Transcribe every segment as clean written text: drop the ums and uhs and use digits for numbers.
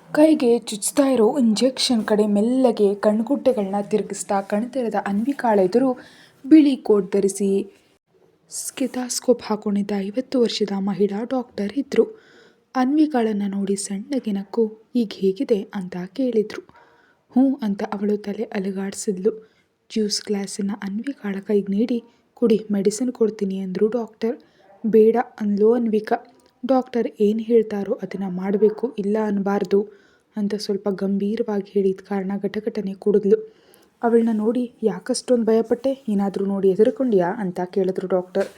ಕೈಗೆ ಚುಚ್ತಾ ಇರೋ ಇಂಜೆಕ್ಷನ್ ಕಡೆ ಮೆಲ್ಲಗೆ ಕಣ್ಗುಡ್ಡೆಗಳನ್ನ ತಿರುಗಿಸ್ತಾ ಕಣ್ತೆರೆದ ಅನ್ವಿಕಾಳೆದುರು ಬಿಳಿ ಕೋಟ್ ಧರಿಸಿ ಸ್ಟೆಥಾಸ್ಕೋಪ್ ಹಾಕೊಂಡಿದ್ದ 50 ವರ್ಷದ ಮಹಿಳಾ ಡಾಕ್ಟರ್ ಇದ್ರು. ಅನ್ವಿಕಾಳನ್ನು ನೋಡಿ ಸಣ್ಣಗೆ ನಕ್ಕು ಈಗ ಹೇಗಿದೆ ಅಂತ ಕೇಳಿದ್ರು. ಹ್ಞೂ ಅಂತ ಅವಳು ತಲೆ ಅಲುಗಾಡಿಸಿದ್ಲು. ಜ್ಯೂಸ್ ಗ್ಲಾಸನ್ನು ಅನ್ವಿಕಾಳ ಕೈಗೆ ನೀಡಿ ಕುಡಿ, ಮೆಡಿಸಿನ್ ಕೊಡ್ತೀನಿ ಅಂದರು ಡಾಕ್ಟರ್. ಬೇಡ ಅಂದ್ಲು ಅನ್ವಿಕಾ. ಡಾಕ್ಟರ್ ಏನು ಹೇಳ್ತಾರೋ ಅದನ್ನು ಮಾಡಬೇಕು, ಇಲ್ಲ ಅನ್ನಬಾರ್ದು ಅಂತ ಸ್ವಲ್ಪ ಗಂಭೀರವಾಗಿ ಹೇಳಿದ ಕಾರಣ ಘಟಘಟನೆ ಕುಡಿದ್ಲು. ಅವಳನ್ನ ನೋಡಿ ಯಾಕಷ್ಟೊಂದು ಭಯಪಟ್ಟೆ, ಏನಾದರೂ ನೋಡಿ ಹೆದರ್ಕೊಂಡ್ಯಾ ಅಂತ ಕೇಳಿದ್ರು ಡಾಕ್ಟರ್.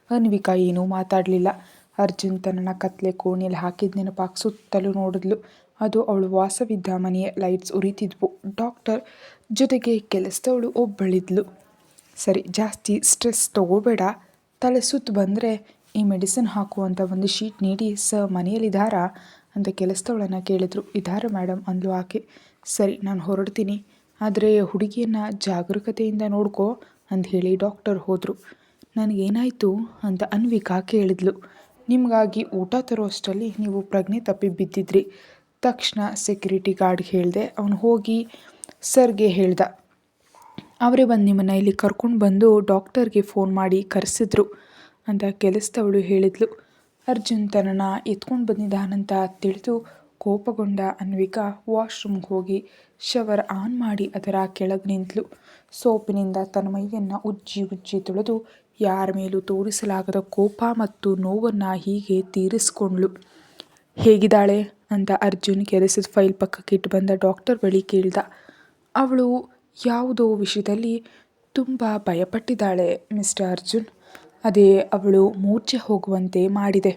ಅನ್ವಿಕಾ ಏನೂ ಮಾತಾಡಲಿಲ್ಲ. ಅರ್ಜುನ್ ತನ್ನನ್ನು ಕತ್ಲೆ ಕೋಣೆಯಲ್ಲಿ ಹಾಕಿದ ನೆನಪಾಗಿ ಸುತ್ತಲೂ ನೋಡಿದ್ಲು. ಅದು ಅವಳು ವಾಸವಿದ್ದ ಮನೆಯ ಲೈಟ್ಸ್ ಉರಿತಿದ್ವು. ಡಾಕ್ಟರ್ ಜೊತೆಗೆ ಕೆಲಸದವಳು ಒಬ್ಬಳಿದ್ಲು. ಸರಿ, ಜಾಸ್ತಿ ಸ್ಟ್ರೆಸ್ ತಗೋಬೇಡ, ತಲೆ ಸುತ್ತು ಬಂದರೆ ಈ ಮೆಡಿಸಿನ್ ಹಾಕುವಂಥ ಒಂದು ಶೀಟ್ ನೀಡಿ ಮನೆಯಲ್ಲಿದ್ದಾರಾ ಅಂತ ಕೆಲಸದವಳನ್ನು ಕೇಳಿದ್ರು. ಇದ್ದಾರೆ ಮೇಡಮ್ ಅಂದ್ಲು ಆಕೆ. ಸರಿ, ನಾನು ಹೊರಡ್ತೀನಿ, ಆದರೆ ಹುಡುಗಿಯನ್ನು ಜಾಗರೂಕತೆಯಿಂದ ನೋಡ್ಕೋ ಅಂತ ಹೇಳಿ ಡಾಕ್ಟರ್ ಹೋದರು. ನನಗೇನಾಯಿತು ಅಂತ ಅನ್ವಿಕಾ ಕೇಳಿದ್ಲು. ನಿಮಗಾಗಿ ಊಟ ತರೋ ಅಷ್ಟರಲ್ಲಿ ನೀವು ಪ್ರಜ್ಞೆ ತಪ್ಪಿ ಬಿದ್ದಿದ್ರಿ. ತಕ್ಷಣ ಸೆಕ್ಯೂರಿಟಿ ಗಾರ್ಡ್ಗೆ ಹೇಳಿದೆ, ಅವನು ಹೋಗಿ ಸರ್ಗೆ ಹೇಳ್ದ. ಅವರೇ ಬಂದು ನಿಮ್ಮನ್ನು ಇಲ್ಲಿ ಕರ್ಕೊಂಡು ಬಂದು ಡಾಕ್ಟರ್ಗೆ ಫೋನ್ ಮಾಡಿ ಕರೆಸಿದ್ರು ಅಂತ ಕೆಲಸದವಳು ಹೇಳಿದ್ಲು. ಅರ್ಜುನ್ ತನ್ನನ್ನು ಎತ್ಕೊಂಡು ಬಂದಿದ್ದಾನಂತ ತಿಳಿದು ಕೋಪಗೊಂಡ ಅನ್ವಿಕಾ ವಾಶ್ರೂಮ್ಗೆ ಹೋಗಿ ಶವರ್ ಆನ್ ಮಾಡಿ ಅದರ ಕೆಳಗೆ ನಿಂತಳು. ಸೋಪಿನಿಂದ ತನ್ನ ಮೈಯನ್ನು ಉಜ್ಜಿ ಉಜ್ಜಿ ತೊಳೆದು ಯಾರ ಮೇಲೂ ತೋರಿಸಲಾಗದ ಕೋಪ ಮತ್ತು ನೋವನ್ನು ಹೀಗೆ ತೀರಿಸ್ಕೊಂಡ್ಳು. ಹೇಗಿದ್ದಾಳೆ ಅಂತ ಅರ್ಜುನ್ ಕೆಲಸದ ಫೈಲ್ ಪಕ್ಕಕ್ಕೆ ಇಟ್ಟು ಬಂದ ಡಾಕ್ಟರ್ ಬಳಿ ಕೇಳ್ದ. ಅವಳು ಯಾವುದೋ ವಿಷಯದಲ್ಲಿ ತುಂಬ ಭಯಪಟ್ಟಿದ್ದಾಳೆ ಮಿಸ್ಟರ್ ಅರ್ಜುನ್. ಅದೇ ಅವಳು ಮೂರ್ಛೆ ಹೋಗುವಂತೆ ಮಾಡಿದೆ.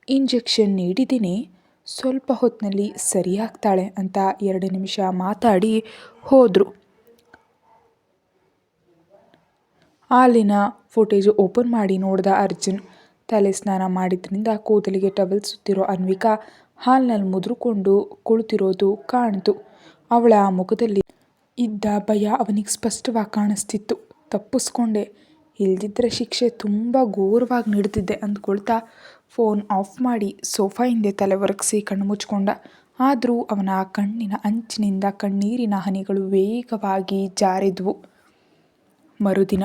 ಇಂಜೆಕ್ಷನ್ ನೀಡಿದ್ದೀನಿ, ಸ್ವಲ್ಪ ಹೊತ್ತಿನಲ್ಲಿ ಸರಿಯಾಗ್ತಾಳೆ ಅಂತ 2 ನಿಮಿಷ ಮಾತಾಡಿ ಹೋದರು. ಹಾಲಿನ ಫುಟೇಜ್ ಓಪನ್ ಮಾಡಿ ನೋಡಿದ ಅರ್ಜುನ್. ತಲೆ ಸ್ನಾನ ಮಾಡಿದ್ರಿಂದ ಕೂದಲಿಗೆ ಟವಲ್ ಸುತ್ತಿರೋ ಅನ್ವಿಕಾ ಹಾಲ್ನಲ್ಲಿ ಮುದುರ್ಕೊಂಡು ಕುಳಿತಿರೋದು ಕಾಣ್ತು. ಅವಳ ಮುಖದಲ್ಲಿ ಇದ್ದ ಭಯ ಅವನಿಗೆ ಸ್ಪಷ್ಟವಾಗಿ ಕಾಣಿಸ್ತಿತ್ತು. ತಪ್ಪಿಸ್ಕೊಂಡೆ, ಇಲ್ದಿದ್ರೆ ಶಿಕ್ಷೆ ತುಂಬ ಘೋರವಾಗಿ ನೀಡ್ತಿದ್ದೆ ಅಂದ್ಕೊಳ್ತಾ ಫೋನ್ ಆಫ್ ಮಾಡಿ ಸೋಫಾ ಹಿಂದೆ ತಲೆ ಒರಗಿಸಿ ಕಣ್ಣು ಮುಚ್ಕೊಂಡ. ಆದರೂ ಅವನ ಕಣ್ಣಿನ ಅಂಚಿನಿಂದ ಕಣ್ಣೀರಿನ ಹನಿಗಳು ವೇಗವಾಗಿ ಜಾರಿದ್ವು. ಮರುದಿನ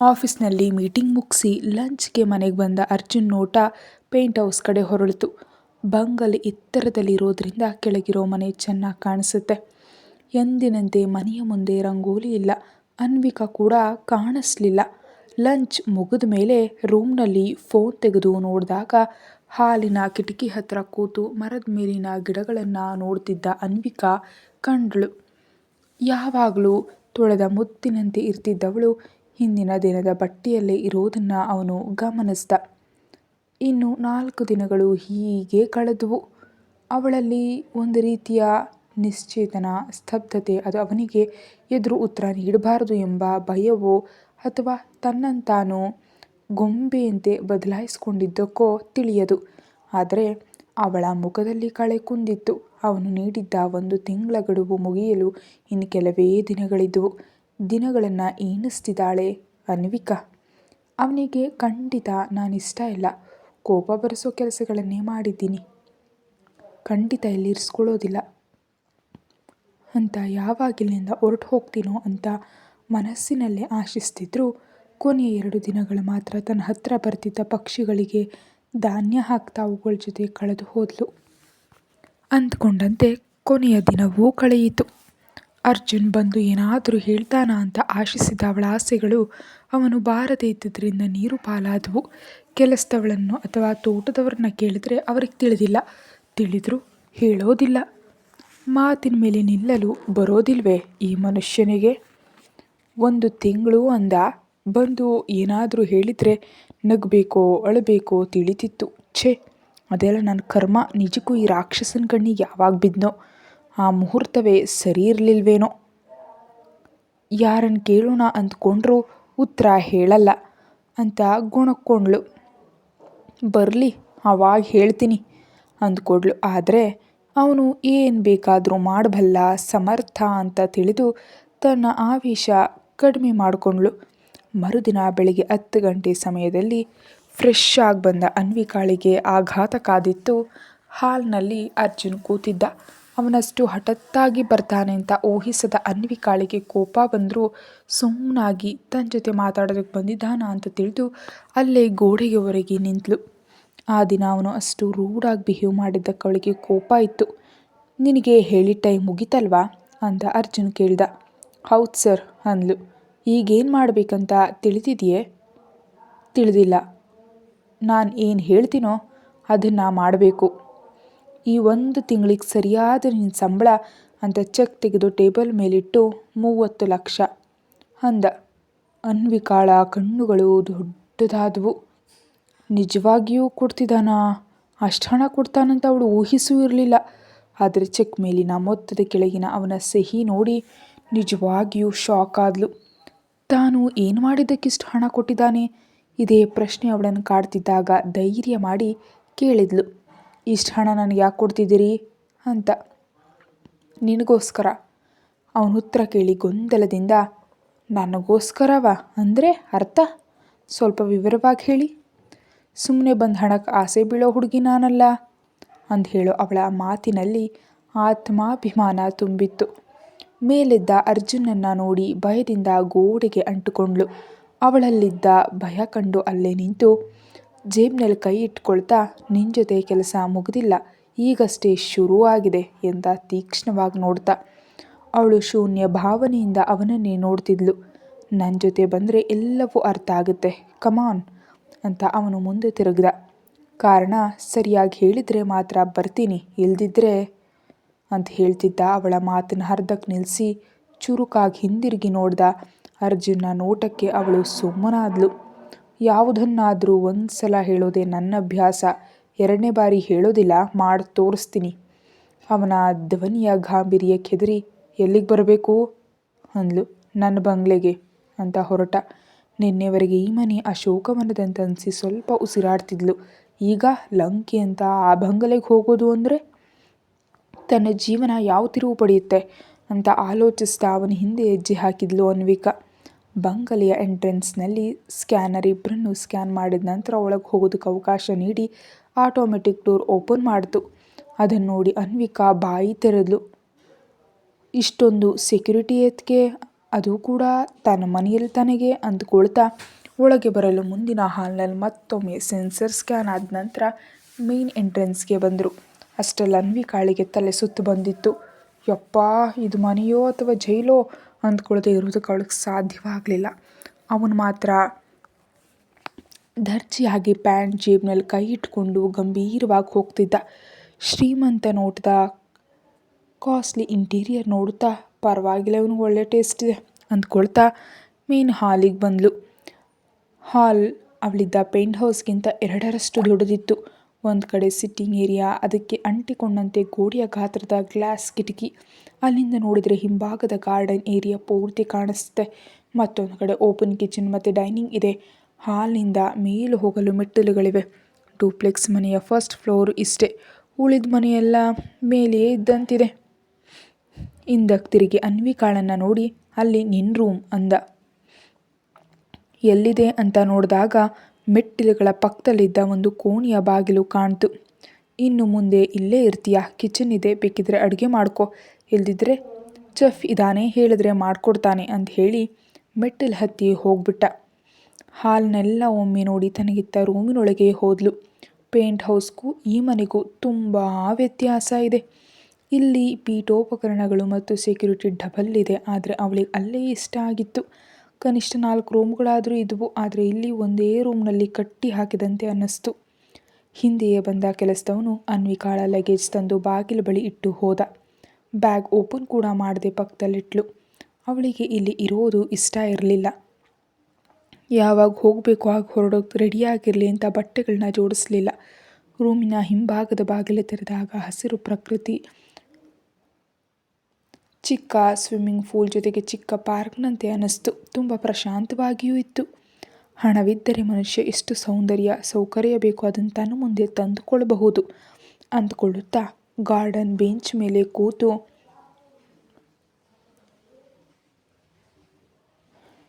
ಆಫೀಸ್ನಲ್ಲಿ ಮೀಟಿಂಗ್ ಮುಗಿಸಿ ಲಂಚ್ಗೆ ಮನೆಗೆ ಬಂದ ಅರ್ಜುನ್ ನೋಟ ಪೇಂಟ್ ಹೌಸ್ ಕಡೆ ಹೊರಳಿತು. ಬಂಗಲ್ ಎತ್ತರದಲ್ಲಿರೋದ್ರಿಂದ ಕೆಳಗಿರೋ ಮನೆ ಚೆನ್ನಾಗಿ ಕಾಣಿಸುತ್ತೆ. ಎಂದಿನಂತೆ ಮನೆಯ ಮುಂದೆ ರಂಗೋಲಿ ಇಲ್ಲ. ಅನ್ವಿಕಾ ಕೂಡ ಕಾಣಿಸ್ಲಿಲ್ಲ. ಲಂಚ್ ಮುಗಿದ ಮೇಲೆ ರೂಮ್ನಲ್ಲಿ ಫೋನ್ ತೆಗೆದು ನೋಡಿದಾಗ ಹಾಲಿನ ಕಿಟಕಿ ಹತ್ರ ಕೂತು ಮರದ ಮೇಲಿನ ಗಿಡಗಳನ್ನು ನೋಡ್ತಿದ್ದ ಅನ್ವಿಕಾ ಕಂಡ್ಳು. ಯಾವಾಗಲೂ ತೊಳೆದ ಮುತ್ತಿನಂತೆ ಇರ್ತಿದ್ದವಳು ಹಿಂದಿನ ದಿನದ ಬಟ್ಟೆಯಲ್ಲೇ ಇರೋದನ್ನು ಅವನು ಗಮನಿಸ್ದ. ಇನ್ನು 4 ದಿನಗಳು ಹೀಗೆ ಕಳೆದವು. ಅವಳಲ್ಲಿ ಒಂದು ರೀತಿಯ ನಿಶ್ಚೇತನ ಸ್ತಬ್ಧತೆ, ಅದು ಅವನಿಗೆ ಎದುರು ಉತ್ತರ ನೀಡಬಾರದು ಎಂಬ ಭಯವೋ ಅಥವಾ ತನ್ನಂತಾನು ಗೊಂಬೆಯಂತೆ ಬದಲಾಯಿಸಿಕೊಂಡಿದ್ದಕ್ಕೋ ತಿಳಿಯದು. ಆದರೆ ಅವಳ ಮುಖದಲ್ಲಿ ಕಳೆ ಕುಂದಿತ್ತು. ಅವನು ನೀಡಿದ್ದ 1 ತಿಂಗಳ ಗಡುವು ಮುಗಿಯಲು ಇನ್ನು ಕೆಲವೇ ದಿನಗಳಿದ್ದವು. ದಿನಗಳನ್ನು ಎಣಿಸ್ತಿದ್ದಾಳೆ ಅನ್ವಿಕಾ. ಅವನಿಗೆ ಖಂಡಿತ ನಾನಿಷ್ಟ ಇಲ್ಲ, ಕೋಪ ಬರೆಸೋ ಕೆಲಸಗಳನ್ನೇ ಮಾಡಿದ್ದೀನಿ, ಖಂಡಿತ ಇಲ್ಲಿ ಇರಿಸ್ಕೊಳ್ಳೋದಿಲ್ಲ ಅಂತ ಯಾವಾಗಿಲ್ಲಿಂದ ಹೊರಟು ಹೋಗ್ತೀನೋ ಅಂತ ಮನಸ್ಸಿನಲ್ಲೇ ಆಶಿಸ್ತಿದ್ರು. ಕೊನೆಯ 2 ದಿನಗಳು ಮಾತ್ರ ತನ್ನ ಹತ್ರ ಬರ್ತಿದ್ದ ಪಕ್ಷಿಗಳಿಗೆ ಧಾನ್ಯ ಹಾಕ್ತಾ ಅವುಗಳ ಜೊತೆ ಕಳೆದು ಹೋದ್ಲು. ಅಂದ್ಕೊಂಡಂತೆ ಕೊನೆಯ ದಿನವೂ ಕಳೆಯಿತು. ಅರ್ಜುನ್ ಬಂದು ಏನಾದರೂ ಹೇಳ್ತಾನ ಅಂತ ಆಶಿಸಿದ ಅವಳ ಆಸೆಗಳು ಅವನು ಬಾರದೇ ಇದ್ದುದರಿಂದ ನೀರು ಪಾಲಾದವು. ಕೆಲಸದವಳನ್ನು ಅಥವಾ ತೋಟದವ್ರನ್ನ ಕೇಳಿದ್ರೆ ಅವ್ರಿಗೆ ತಿಳಿದಿಲ್ಲ, ತಿಳಿದ್ರು ಹೇಳೋದಿಲ್ಲ. ಮಾತಿನ ಮೇಲೆ ನಿಲ್ಲಲು ಬರೋದಿಲ್ವೇ ಈ ಮನುಷ್ಯನಿಗೆ? 1 ತಿಂಗಳು ಅಂದ, ಬಂದು ಏನಾದರೂ ಹೇಳಿದರೆ ನಗಬೇಕೋ ಅಳಬೇಕೋ ತಿಳಿತಿತ್ತು. ಛೇ, ಅದೆಲ್ಲ ನನ್ನ ಕರ್ಮ. ನಿಜಕ್ಕೂ ಈ ರಾಕ್ಷಸನ ಕಣ್ಣಿಗೆ ಯಾವಾಗ ಬಿದ್ನೋ, ಆ ಮುಹೂರ್ತವೇ ಸರಿ ಇರಲಿಲ್ವೇನೋ. ಯಾರನ್ನು ಕೇಳೋಣ ಅಂದ್ಕೊಂಡ್ರೂ ಉತ್ತರ ಹೇಳಲ್ಲ ಅಂತ ಗೊಣಕ್ಕೊಂಡ್ಳು. ಬರಲಿ, ಅವಾಗ ಹೇಳ್ತೀನಿ ಅಂದ್ಕೊಡ್ಲು. ಆದರೆ ಅವನು ಏನು ಬೇಕಾದರೂ ಮಾಡಬಲ್ಲ ಸಮರ್ಥ ಅಂತ ತಿಳಿದು ತನ್ನ ಆವೇಶ ಕಡಿಮೆ ಮಾಡಿಕೊಂಡ್ಳು. ಮರುದಿನ ಬೆಳಿಗ್ಗೆ 10 ಗಂಟೆ ಸಮಯದಲ್ಲಿ ಫ್ರೆಶ್ ಆಗಿ ಬಂದ ಅನ್ವಿಕಾಳಿಗೆ ಆಘಾತ ಕಾದಿತ್ತು. ಹಾಲ್ನಲ್ಲಿ ಅರ್ಜುನ್ ಕೂತಿದ್ದ. ಅವನಷ್ಟು ಹಠಾತ್ತಾಗಿ ಬರ್ತಾನೆ ಅಂತ ಊಹಿಸದ ಅನ್ವಿಕಾಳಿಗೆ ಕೋಪ ಬಂದರೂ ಸುಮ್ಮನಾಗಿ ತನ್ನ ಜೊತೆ ಮಾತಾಡೋದಕ್ಕೆ ಬಂದಿದ್ದಾನ ಅಂತ ತಿಳಿದು ಅಲ್ಲೇ ಗೋಡೆಗೆ ಹೊರಗೆ ನಿಂತಳು. ಆ ದಿನ ಅವನು ಅಷ್ಟು ರೂಡಾಗಿ ಬಿಹೇವ್ ಮಾಡಿದ್ದಕ್ಕೆ ಅವಳಿಗೆ ಕೋಪ ಇತ್ತು. ನಿನಗೆ ಹೇಳಿದ ಟೈಮ್ ಮುಗಿತಲ್ವಾ ಅಂತ ಅರ್ಜುನ್ ಕೇಳ್ದ. ಹೌದು ಸರ್ ಅಂದ್ಲು. ಈಗೇನು ಮಾಡಬೇಕಂತ ತಿಳಿದಿದೆಯೇ? ತಿಳಿದಿಲ್ಲ. ನಾನು ಏನು ಹೇಳ್ತೀನೋ ಅದನ್ನು ಮಾಡಬೇಕು. ಈ 1 ತಿಂಗಳಿಗೆ ಸರಿಯಾದ ನಿನ್ನ ಸಂಬಳ ಅಂತ ಚೆಕ್ ತೆಗೆದು ಟೇಬಲ್ ಮೇಲಿಟ್ಟು 30 ಲಕ್ಷ ಅಂದ. ಅನ್ವಿಕಾಳ ಕಣ್ಣುಗಳು ದೊಡ್ಡದಾದವು. ನಿಜವಾಗಿಯೂ ಕೊಡ್ತಿದ್ದಾನಾ? ಅಷ್ಟು ಹಣ ಕೊಡ್ತಾನಂತ ಅವಳು ಊಹಿಸೂ ಇರಲಿಲ್ಲ. ಆದರೆ ಚೆಕ್ ಮೇಲಿನ ಮೊತ್ತದ ಕೆಳಗಿನ ಅವನ ಸಹಿ ನೋಡಿ ನಿಜವಾಗಿಯೂ ಶಾಕ್ ಆದ್ಲು. ತಾನು ಏನು ಮಾಡಿದ್ದಕ್ಕಿಷ್ಟು ಹಣ ಕೊಟ್ಟಿದ್ದಾನೆ? ಇದೇ ಪ್ರಶ್ನೆ ಅವಳನ್ನು ಕಾಡ್ತಿದ್ದಾಗ ಧೈರ್ಯ ಮಾಡಿ ಕೇಳಿದ್ಲು. ಇಷ್ಟು ಹಣ ನನಗೆ ಯಾಕೆ ಕೊಡ್ತಿದ್ದೀರಿ ಅಂತ. ನಿನಗೋಸ್ಕರ. ಅವನ ಉತ್ತರ ಕೇಳಿ ಗೊಂದಲದಿಂದ, ನನಗೋಸ್ಕರವ ಅಂದರೆ ಅರ್ಥ ಸ್ವಲ್ಪ ವಿವರವಾಗಿ ಹೇಳಿ. ಸುಮ್ಮನೆ ಬಂದು ಹಣಕ್ಕೆ ಆಸೆ ಬೀಳೋ ಹುಡುಗಿ ನಾನಲ್ಲ ಅಂದು ಹೇಳೋ ಅವಳ ಮಾತಿನಲ್ಲಿ ಆತ್ಮಾಭಿಮಾನ ತುಂಬಿತ್ತು. ಮೇಲೆದ್ದ ಅರ್ಜುನನ್ನು ನೋಡಿ ಭಯದಿಂದ ಗೋಡೆಗೆ ಅಂಟುಕೊಂಡ್ಳು. ಅವಳಲ್ಲಿದ್ದ ಭಯ ಕಂಡು ಅಲ್ಲೇ ನಿಂತು ಜೇಬ್ನಲ್ಲಿ ಕೈ ಇಟ್ಕೊಳ್ತಾ, ನಿನ್ನ ಜೊತೆ ಕೆಲಸ ಮುಗಿದಿಲ್ಲ, ಈಗಷ್ಟೇ ಶುರುವಾಗಿದೆ ಎಂದ ತೀಕ್ಷ್ಣವಾಗಿ ನೋಡ್ತಾ. ಅವಳು ಶೂನ್ಯ ಭಾವನೆಯಿಂದ ಅವನನ್ನೇ ನೋಡ್ತಿದ್ಲು. ನನ್ನ ಜೊತೆ ಬಂದರೆ ಎಲ್ಲವೂ ಅರ್ಥ ಆಗುತ್ತೆ, ಕಮಾನ್ ಅಂತ ಅವನು ಮುಂದೆ ತಿರುಗಿದ. ಕಾರಣ ಸರಿಯಾಗಿ ಹೇಳಿದರೆ ಮಾತ್ರ ಬರ್ತೀನಿ, ಇಲ್ದಿದ್ರೆ ಅಂತ ಹೇಳ್ತಿದ್ದ. ಅವಳ ಮಾತನ್ನು ಅರ್ಧಕ್ಕೆ ನಿಲ್ಲಿಸಿ ಚುರುಕಾಗಿ ಹಿಂದಿರುಗಿ ನೋಡ್ದ. ಅರ್ಜುನ್ನ ನೋಟಕ್ಕೆ ಅವಳು ಸುಮ್ಮನಾದ್ಲು. ಯಾವುದನ್ನಾದರೂ ಒಂದು ಸಲ ಹೇಳೋದೇ ನನ್ನ ಅಭ್ಯಾಸ, 2ನೇ ಬಾರಿ ಹೇಳೋದಿಲ್ಲ, ಮಾಡಿ ತೋರಿಸ್ತೀನಿ. ಅವನ ಧ್ವನಿಯ ಗಾಂಭೀರ್ಯಕ್ಕೆ ಹೆದರಿ, ಎಲ್ಲಿಗೆ ಬರಬೇಕು ಅಂದ್ಲು. ನನ್ನ ಬಂಗ್ಲೆಗೆ ಅಂತ ಹೊರಟ. ನಿನ್ನೆವರೆಗೆ ಈ ಮನೆ ಅಶೋಕವನದಂತ ಅನಿಸಿ ಸ್ವಲ್ಪ ಉಸಿರಾಡ್ತಿದ್ಲು. ಈಗ ಲಂಕೆ ಅಂತ ಆ ಬಂಗಲೆಗೆ ಹೋಗೋದು ಅಂದರೆ ತನ್ನ ಜೀವನ ಯಾವ ತಿರುವು ಪಡೆಯುತ್ತೆ ಅಂತ ಆಲೋಚಿಸ್ತಾ ಅವನ ಹಿಂದೆ ಹೆಜ್ಜೆ ಹಾಕಿದ್ಲು ಅನ್ವಿಕಾ. ಬಂಗಲೆಯ ಎಂಟ್ರೆನ್ಸ್ನಲ್ಲಿ ಸ್ಕ್ಯಾನರ್ ಇಬ್ಬರನ್ನು ಸ್ಕ್ಯಾನ್ ಮಾಡಿದ ನಂತರ ಒಳಗೆ ಹೋಗೋದಕ್ಕೆ ಅವಕಾಶ ನೀಡಿ ಆಟೋಮೆಟಿಕ್ ಡೋರ್ ಓಪನ್ ಮಾಡಿತು. ಅದನ್ನು ನೋಡಿ ಅನ್ವಿಕಾ ಬಾಯಿ ತೆರೆದ್ಲು. ಇಷ್ಟೊಂದು ಸೆಕ್ಯೂರಿಟಿ ಎತ್ಕೆ, ಅದು ಕೂಡ ತನ್ನ ಮನೆಯಲ್ಲಿ ತನಗೆ ಅಂದ್ಕೊಳ್ತಾ ಒಳಗೆ ಬರಲು ಮುಂದಿನ ಹಾಲ್ನಲ್ಲಿ ಮತ್ತೊಮ್ಮೆ ಸೆನ್ಸರ್ ಸ್ಕ್ಯಾನ್ ಆದ ನಂತರ ಮೇನ್ ಎಂಟ್ರೆನ್ಸ್ಗೆ ಬಂದರು. ಅಷ್ಟರಲ್ಲಿ ಅನ್ವಿಕಾಳಿಗೆ ತಲೆ ಸುತ್ತು ಬಂದಿತ್ತು. ಯಪ್ಪಾ, ಇದು ಮನೆಯೋ ಅಥವಾ ಜೈಲೋ ಅಂದ್ಕೊಳ್ಳದೆ ಇರೋದಕ್ಕೆ ಅವಳಿಗೆ ಸಾಧ್ಯವಾಗಲಿಲ್ಲ. ಅವನು ಮಾತ್ರ ದರ್ಜಿಯಾಗಿ ಪ್ಯಾಂಟ್ ಜೇಬ್ನಲ್ಲಿ ಕೈ ಇಟ್ಕೊಂಡು ಗಂಭೀರವಾಗಿ ಹೋಗ್ತಿದ್ದ. ಶ್ರೀಮಂತ ನೋಟದ ಕಾಸ್ಟ್ಲಿ ಇಂಟೀರಿಯರ್ ನೋಡುತ್ತಾ, ಪರವಾಗಿಲ್ಲ ಇವನಿಗೆ ಒಳ್ಳೆ ಟೇಸ್ಟ್ ಇದೆ ಅಂದ್ಕೊಳ್ತಾ ಮೇನ್ ಹಾಲಿಗೆ ಬಂದಳು. ಹಾಲ್ ಅವಳಿದ್ದ ಪೆಂಟ್ ಹೌಸ್ಗಿಂತ 2ರಷ್ಟು ದೊಡ್ಡದಿತ್ತು. ಒಂದು ಕಡೆ ಸಿಟ್ಟಿಂಗ್ ಏರಿಯಾ, ಅದಕ್ಕೆ ಅಂಟಿಕೊಂಡಂತೆ ಗೋಡೆಯ ಗಾತ್ರದ ಗ್ಲಾಸ್ ಕಿಟಕಿ, ಅಲ್ಲಿಂದ ನೋಡಿದರೆ ಹಿಂಭಾಗದ ಗಾರ್ಡನ್ ಏರಿಯಾ ಪೂರ್ತಿ ಕಾಣಿಸುತ್ತೆ. ಮತ್ತೊಂದು ಕಡೆ ಓಪನ್ ಕಿಚನ್ ಮತ್ತು ಡೈನಿಂಗ್ ಇದೆ. ಹಾಲ್ನಿಂದ ಮೇಲೆ ಹೋಗಲು ಮೆಟ್ಟಿಲುಗಳಿವೆ. ಡೂಪ್ಲೆಕ್ಸ್ ಮನೆಯ ಫಸ್ಟ್ ಫ್ಲೋರ್ ಇಷ್ಟೇ, ಉಳಿದ ಮನೆಯೆಲ್ಲ ಮೇಲೆಯೇ ಇದ್ದಂತಿದೆ. ಹಿಂದಕ್ಕೆ ತಿರುಗಿ ಅನ್ವಿಕಾಳನ್ನು ನೋಡಿ, ಅಲ್ಲಿ ನಿನ್ನ ರೂಮ್ ಅಂದ. ಎಲ್ಲಿದೆ ಅಂತ ನೋಡಿದಾಗ ಮೆಟ್ಟಿಲುಗಳ ಪಕ್ಕದಲ್ಲಿದ್ದ ಒಂದು ಕೋಣೆಯ ಬಾಗಿಲು ಕಾಣ್ತು. ಇನ್ನು ಮುಂದೆ ಇಲ್ಲೇ ಇರ್ತೀಯಾ? ಕಿಚನ್ ಇದೆ, ಬೇಕಿದ್ರೆ ಅಡುಗೆ ಮಾಡ್ಕೊ, ಇಲ್ದಿದ್ರೆ ಚೆಫ್ ಇದ್ದಾನೆ, ಹೇಳಿದ್ರೆ ಮಾಡಿಕೊಡ್ತಾನೆ ಅಂತ ಹೇಳಿ ಮೆಟ್ಟಿಲು ಹತ್ತಿ ಹೋಗ್ಬಿಟ್ಟ. ಹಾಲ್ನೆಲ್ಲ ಒಮ್ಮೆ ನೋಡಿ ತನಗಿತ್ತ ರೂಮಿನೊಳಗೆ ಹೋದ್ಲು. ಪೇಂಟ್ ಹೌಸ್ಗೂ ಈ ಮನೆಗೂ ತುಂಬ ವ್ಯತ್ಯಾಸ ಇದೆ. ಇಲ್ಲಿ ಪೀಠೋಪಕರಣಗಳು ಮತ್ತು ಸೆಕ್ಯೂರಿಟಿ ಡಬಲ್ ಇದೆ. ಆದರೆ ಅವಳಿಗೆ ಅಲ್ಲೇ ಇಷ್ಟ ಆಗಿತ್ತು. ಕನಿಷ್ಠ 4 ರೂಮ್ಗಳಾದರೂ ಇದ್ವು. ಆದರೆ ಇಲ್ಲಿ ಒಂದೇ ರೂಮ್ನಲ್ಲಿ ಕಟ್ಟಿ ಹಾಕಿದಂತೆ ಅನ್ನಿಸ್ತು. ಹಿಂದೆಯೇ ಬಂದ ಕೆಲಸದವನು ಅನ್ವಿಕಾಳ ಲಗೇಜ್ ತಂದು ಬಾಗಿಲು ಬಳಿ ಇಟ್ಟು ಹೋದ. ಬ್ಯಾಗ್ ಓಪನ್ ಕೂಡ ಮಾಡದೆ ಪಕ್ಕದಲ್ಲಿಟ್ಲು. ಅವಳಿಗೆ ಇಲ್ಲಿ ಇರೋದು ಇಷ್ಟ ಇರಲಿಲ್ಲ. ಯಾವಾಗ ಹೋಗಬೇಕು ಆಗ ಹೊರಡೋಕೆ ರೆಡಿಯಾಗಿರಲಿ ಅಂತ ಬಟ್ಟೆಗಳನ್ನ ಜೋಡಿಸಲಿಲ್ಲ. ರೂಮಿನ ಹಿಂಭಾಗದ ಬಾಗಿಲು ತೆರೆದಾಗ ಹಸಿರು ಪ್ರಕೃತಿ, ಚಿಕ್ಕ ಸ್ವಿಮ್ಮಿಂಗ್ ಪೂಲ್ ಜೊತೆಗೆ ಚಿಕ್ಕ ಪಾರ್ಕ್ನಂತೆ ಅನ್ನಿಸ್ತು. ತುಂಬ ಪ್ರಶಾಂತವಾಗಿಯೂ ಇತ್ತು. ಹಣವಿದ್ದರೆ ಮನುಷ್ಯ ಎಷ್ಟು ಸೌಂದರ್ಯ ಸೌಕರ್ಯ ಬೇಕು ಅದನ್ನು ತನ್ನ ಮುಂದೆ ತಂದುಕೊಳ್ಳಬಹುದು ಅಂದುಕೊಳ್ಳುತ್ತಾ ಗಾರ್ಡನ್ ಬೆಂಚ್ ಮೇಲೆ ಕೂತು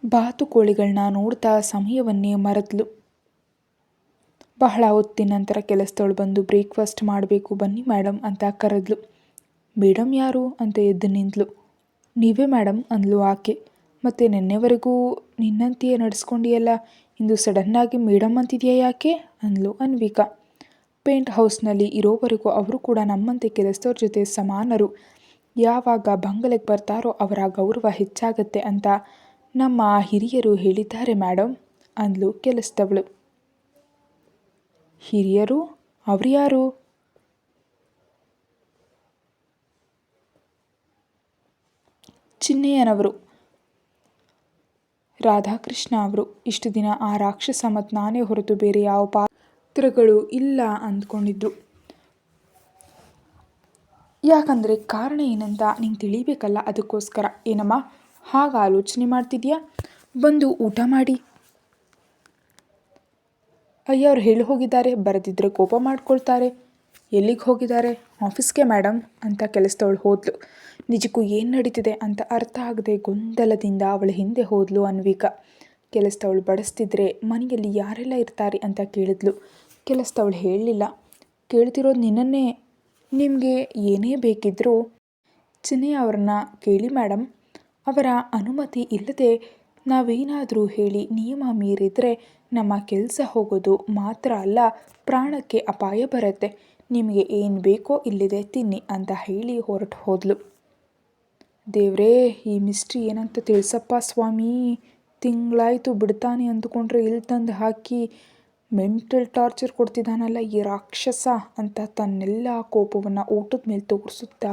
ಬಾತುಕೋಳಿಗಳನ್ನ ನೋಡ್ತಾ ಸಮಯವನ್ನೇ ಮರೆತಳು. ಬಹಳ ಹೊತ್ತಿನ ನಂತರ ಕೆಲಸದವಳು ಬಂದು ಬ್ರೇಕ್ಫಾಸ್ಟ್ ಮಾಡಬೇಕು ಬನ್ನಿ ಮೇಡಮ್ ಅಂತ ಕರೆದ್ಲು. ಮೇಡಮ್ ಯಾರು ಅಂತ ಎದ್ದು ನಿಂತಳು. ನೀವೇ ಮೇಡಮ್ ಅಂದ್ಲು ಆಕೆ. ಮತ್ತೆ ನಿನ್ನೆವರೆಗೂ ನಿನ್ನಂತೆಯೇ ನಡೆಸ್ಕೊಂಡಿಯಲ್ಲ, ಇಂದು ಸಡನ್ನಾಗಿ ಮೇಡಮ್ ಅಂತಿದೆಯಾ ಯಾಕೆ ಅಂದ್ಲು ಅನ್ವಿಕಾ. ಪೇಂಟ್ ಹೌಸ್ನಲ್ಲಿ ಇರೋವರೆಗೂ ಅವರು ಕೂಡ ನಮ್ಮಂತೆ ಕೆಲಸದವ್ರ ಜೊತೆ ಸಮಾನರು. ಯಾವಾಗ ಬಂಗಲೆಗೆ ಬರ್ತಾರೋ ಅವರ ಗೌರವ ಹೆಚ್ಚಾಗತ್ತೆ ಅಂತ ನಮ್ಮ ಹಿರಿಯರು ಹೇಳಿದ್ದಾರೆ ಮೇಡಮ್ ಅಂದ್ಲು ಕೆಲಸದವಳು. ಹಿರಿಯರು? ಅವ್ರು ಯಾರು? ಚಿನ್ನಯ್ಯನವರು, ರಾಧಾಕೃಷ್ಣ ಅವರು. ಇಷ್ಟು ದಿನ ಆ ರಾಕ್ಷಸ ಮತ್ತು ನಾನೇ ಹೊರತು ಬೇರೆ ಯಾವ ಪಾತ್ರಗಳು ಇಲ್ಲ ಅಂದ್ಕೊಂಡಿದ್ರು. ಯಾಕಂದರೆ ಕಾರಣ ಏನಂತ ನಿಂಗೆ ತಿಳಿಬೇಕಲ್ಲ, ಅದಕ್ಕೋಸ್ಕರ. ಏನಮ್ಮ ಹಾಗೆ ಆಲೋಚನೆ ಮಾಡ್ತಿದ್ಯಾ? ಬಂದು ಊಟ ಮಾಡಿ. ಅಯ್ಯ, ಅವ್ರು ಹೇಳಿ ಹೋಗಿದ್ದಾರೆ, ಬರದಿದ್ದರೆ ಕೋಪ ಮಾಡ್ಕೊಳ್ತಾರೆ. ಎಲ್ಲಿಗೆ ಹೋಗಿದ್ದಾರೆ? ಆಫೀಸ್ಗೆ ಮೇಡಮ್ ಅಂತ ಕೆಲಸದವಳು ಹೋದ್ಲು. ನಿಜಕ್ಕೂ ಏನು ನಡೀತಿದೆ ಅಂತ ಅರ್ಥ ಆಗದೆ ಗೊಂದಲದಿಂದ ಅವಳ ಹಿಂದೆ ಹೋದ್ಲು ಅನ್ವಿಕಾ. ಕೆಲಸದವಳು ಬಡಿಸ್ತಿದ್ರೆ ಮನೆಯಲ್ಲಿ ಯಾರೆಲ್ಲ ಇರ್ತಾರೆ ಅಂತ ಕೇಳಿದ್ಲು. ಕೆಲಸದವಳು ಹೇಳಲಿಲ್ಲ. ಕೇಳ್ತಿರೋದು ನಿನ್ನನ್ನೇ. ನಿಮಗೆ ಏನೇ ಬೇಕಿದ್ರೂ ಚಿನ್ನಯ್ಯ ಅವ್ರನ್ನ ಕೇಳಿ ಮೇಡಮ್. ಅವರ ಅನುಮತಿ ಇಲ್ಲದೆ ನಾವೇನಾದರೂ ಹೇಳಿ ನಿಯಮ ಮೀರಿದರೆ ನಮ್ಮ ಕೆಲಸ ಹೋಗೋದು ಮಾತ್ರ ಅಲ್ಲ, ಪ್ರಾಣಕ್ಕೆ ಅಪಾಯ ಬರುತ್ತೆ. ನಿಮಗೆ ಏನು ಬೇಕೋ ಇಲ್ಲಿದೆ ತಿನ್ನಿ ಅಂತ ಹೇಳಿ ಹೊರಟು ಹೋದ್ಲು. ದೇವ್ರೇ, ಈ ಮಿಸ್ಟ್ರಿ ಏನಂತ ತಿಳಿಸಪ್ಪ ಸ್ವಾಮಿ. ತಿಂಗಳಾಯಿತು ಬಿಡ್ತಾನೆ ಅಂದುಕೊಂಡ್ರೆ ಇಲ್ಲಿ ತಂದು ಹಾಕಿ ಮೆಂಟಲ್ ಟಾರ್ಚರ್ ಕೊಡ್ತಿದ್ದಾನಲ್ಲ ಈ ರಾಕ್ಷಸ ಅಂತ ತನ್ನೆಲ್ಲ ಕೋಪವನ್ನು ಊಟದ ಮೇಲೆ ತೋರಿಸುತ್ತಾ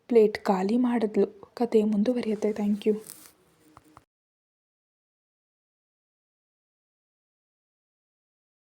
ಪ್ಲೇಟ್ ಖಾಲಿ ಮಾಡಿದ್ಲು. ಕತೆ ಮುಂದುವರಿಯುತ್ತೆ. Thank you.